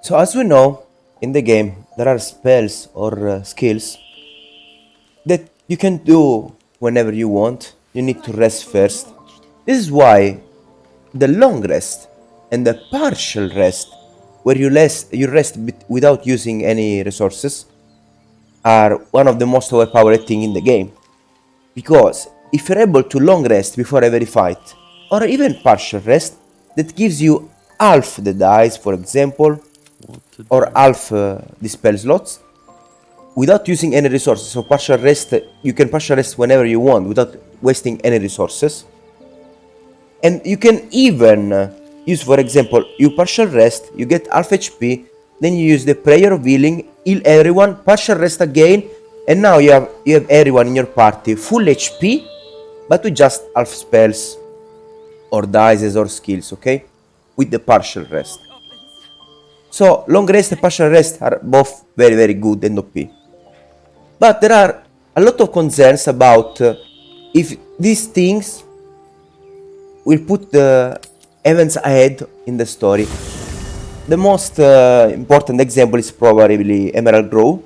So as we know, in the game there are spells or skills that you can do whenever you want. You need to rest first. This is why the long rest and the partial rest, where you rest without using any resources, are one of the most overpowered thing in the game. Because if you're able to long rest before every fight, or even partial rest, that gives you half the dice, for example, or half the spell slots, without using any resources. So partial rest, you can partial rest whenever you want without wasting any resources. And you can even use, for example, you partial rest, you get half HP, then you use the prayer of healing, heal everyone, partial rest again, and now you have everyone in your party full HP, but with just half spells or dices or skills, okay? With the partial rest. So long rest and partial rest are both very good and OP. But there are a lot of concerns about if these things will put the events ahead in the story. The most important example is probably Emerald Grove,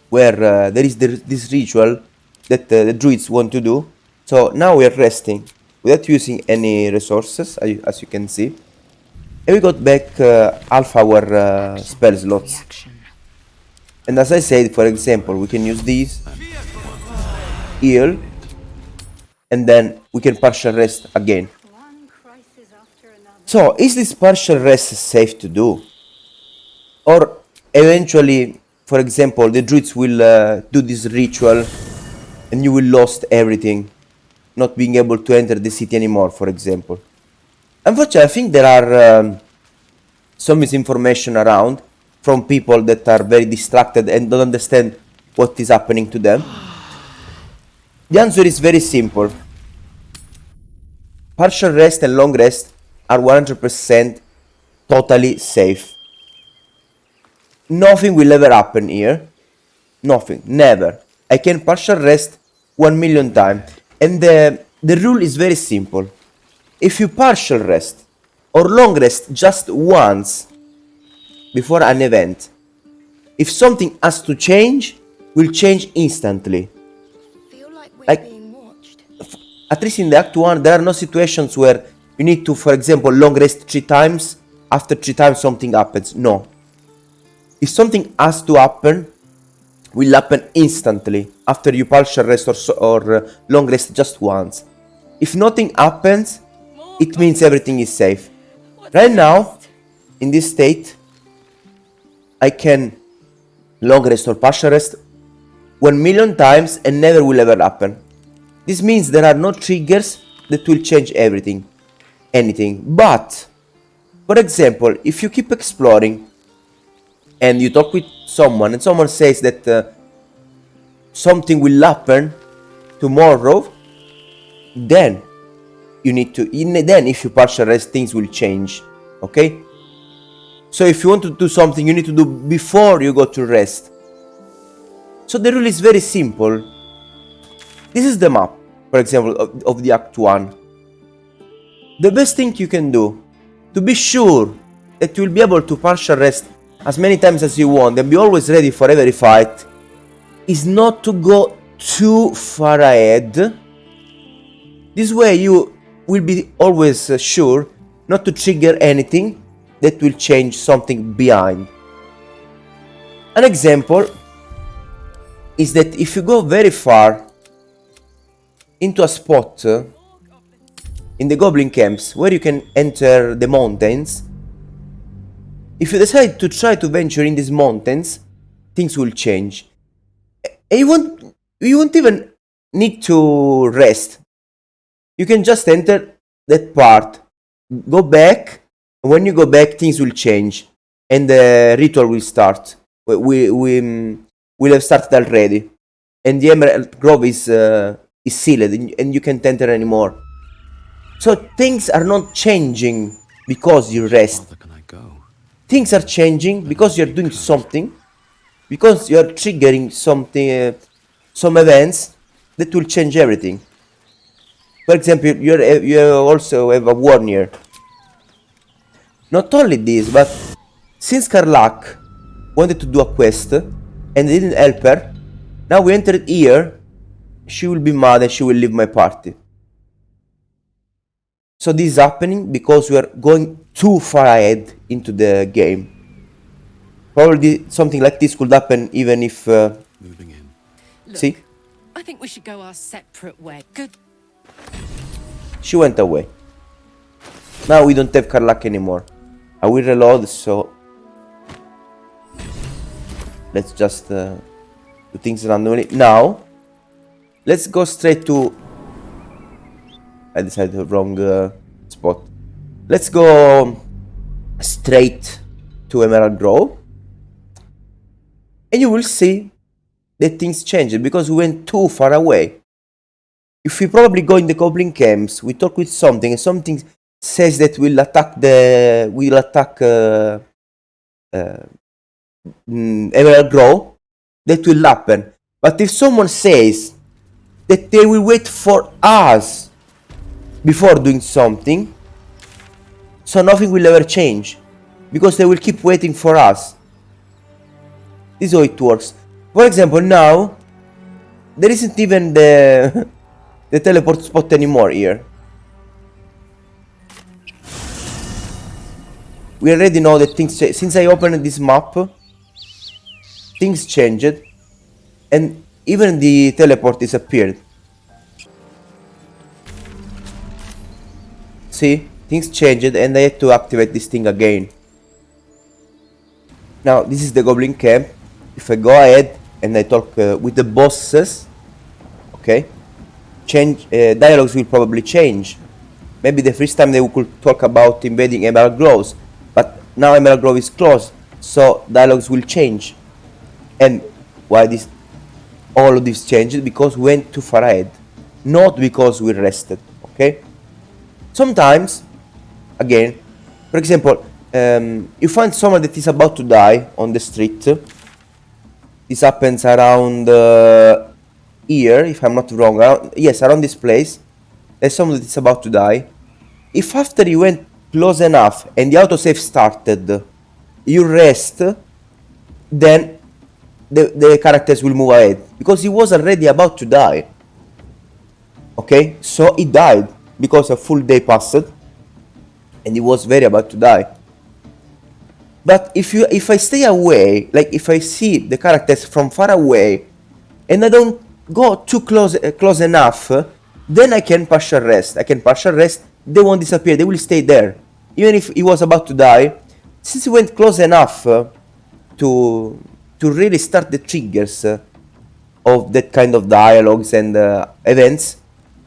where there is this ritual that the druids want to do. So now we are resting without using any resources, as you can see. And we got back half our spell slots. And as I said, for example, we can use these, heal, and then we can partial rest again. So, is this partial rest safe to do? Or eventually, for example, the druids will do this ritual and you will lost everything, not being able to enter the city anymore, for example. Unfortunately, I think there are some misinformation around from people that are very distracted and don't understand what is happening to them. The answer is very simple. Partial rest and long rest are 100% totally safe. Nothing will ever happen here. Nothing. Never. I can partial rest 1,000,000 times. And the rule is very simple. If you partial rest or long rest just once before an event, if something has to change, will change instantly. Like, at least in the Act 1, there are no situations where you need to, for example, long rest 3 times, after 3 times something happens. No. If something has to happen, will happen instantly, after you partial rest or long rest just once. If nothing happens, it means everything is safe. Right now, in this state, I can long rest or partial rest 1,000,000 times and never will ever happen. This means there are no triggers that will change anything. But, for example, if you keep exploring and you talk with someone and someone says that something will happen tomorrow, then you need to, then if you partial rest, things will change, okay? So if you want to do something, you need to do before you go to rest. So the rule is very simple. This is the map, for example, of the Act 1. The best thing you can do to be sure that you will be able to partial rest as many times as you want and be always ready for every fight is not to go too far ahead. This way you will be always sure not to trigger anything that will change something behind. An example is that if you go very far into a spot in the goblin camps where you can enter the mountains, if you decide to try to venture in these mountains, things will change. And you won't even need to rest. You can just enter that part, go back, and when you go back, things will change, and the ritual will start. We'll have started already, and the Emerald Grove is sealed, and you can't enter anymore. So things are not changing because you rest. Things are changing because you're doing something, because you're triggering something, some events that will change everything. For example, you also have a warrior. Not only this, but Since Karlak wanted to do a quest and they didn't help her, now we entered here, she will be mad and she will leave my party. So this is happening because we are going too far ahead into the game. Probably something like this could happen even if... Moving in. Look, see? I think we should go our separate way. Good. She went away. Now we don't have Karlak anymore. I will reload, so... let's just do things randomly. Now, let's go straight to... I decided the wrong spot. Let's go straight to Emerald Grove. And you will see that things changed because we went too far away. If we probably go in the Goblin camps, we talk with something and something says that we'll attack Emerald Grove, that will happen. But if someone says that they will wait for us before doing something, so nothing will ever change, because they will keep waiting for us. This is how it works. For example, now there isn't even the the teleport spot anymore here. We already know that things change. Since I opened this map, things changed, and even the teleport disappeared. See, things changed and I had to activate this thing again. Now, this is the Goblin camp. If I go ahead and I talk with the bosses, okay, dialogues will probably change. Maybe the first time they could talk about invading Emerald Groves, but now Emerald Grove is closed, so dialogues will change. And why all of this changed? Because we went too far ahead, not because we rested, okay? Sometimes, again, for example, you find someone that is about to die on the street. This happens around here, if I'm not wrong. Around this place. There's someone that is about to die. If after you went close enough and the autosave started, you rest, then the characters will move ahead. Because he was already about to die. Okay? So he died because a full day passed and he was very about to die. But if I stay away, like if I see the characters from far away and I don't go too close enough, then I can partial rest. They won't disappear, they will stay there. Even if he was about to die, since he went close enough to really start the triggers of that kind of dialogues and events,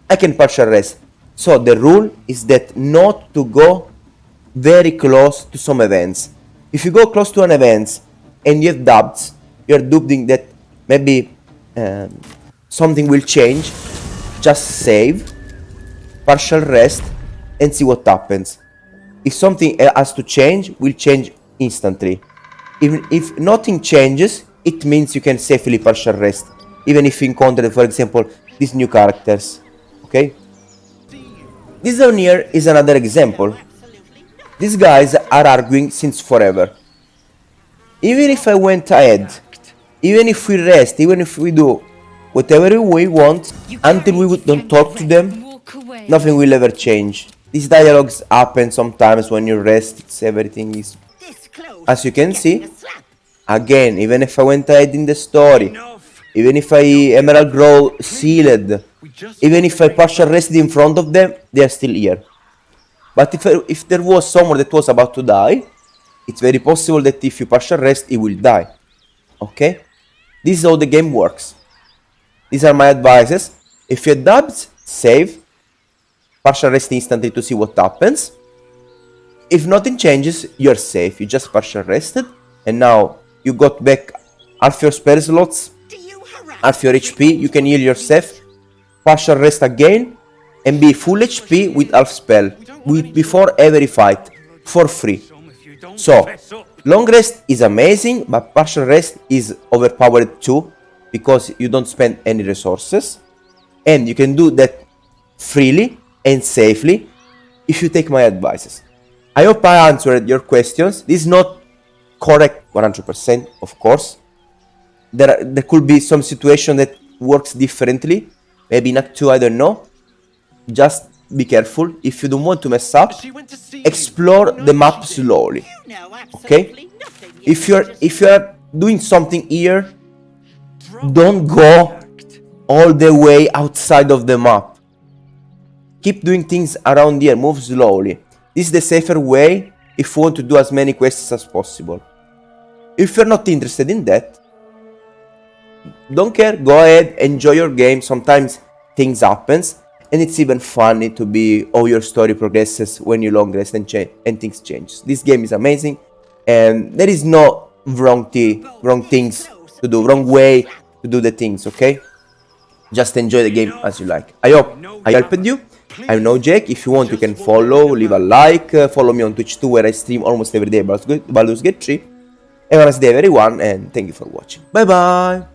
I can partial rest. So the rule is that not to go very close to some events. If you go close to an event and you have doubts, you're doubting that maybe something will change, just save, partial rest, and see what happens. If something has to change, will change instantly. Even if nothing changes, it means you can safely partial rest, even if you encounter, for example, these new characters. Okay? This down here is another example. These guys are arguing since forever. Even if I went ahead, even if we rest, even if we do whatever we want, until we don't talk to them, nothing will ever change. These dialogues happen sometimes when you rest, everything is... As you can see, again, even if I went ahead in the story, even if I Emerald Grove sealed, even if I partial rested in front of them, they are still here. But if there was someone that was about to die, it's very possible that if you partial rest, he will die. Okay? This is how the game works. These are my advices. If you have doubts, save. Partial rest instantly to see what happens. If nothing changes, you're safe. You just partial rested. And now you got back half your spell slots, half your HP. You can heal yourself. Partial rest again. And be full HP with half spell. Before every fight. For free. So, long rest is amazing, but partial rest is overpowered too, because you don't spend any resources. And you can do that freely and safely if you take my advices. I hope I answered your questions. This is not correct 100%, of course. There could be some situation that works differently. Maybe not 2, I don't know. Just be careful. If you don't want to mess up, explore the map slowly. Okay? If you're doing something here, don't go all the way outside of the map. Keep doing things around here, move slowly. This is the safer way if you want to do as many quests as possible. If you're not interested in that, don't care, go ahead, enjoy your game. Sometimes things happens, and it's even funny to be how your story progresses when you long rest and things change. This game is amazing, and there is no wrong things to do, wrong way to do the things, okay? Just enjoy the game as you like. I hope I helped you. I'm now Jake. If you want, you can follow, leave a like, follow me on Twitch too, where I stream almost every day Baldur's Gate 3. Have a nice day everyone, and thank you for watching. Bye bye!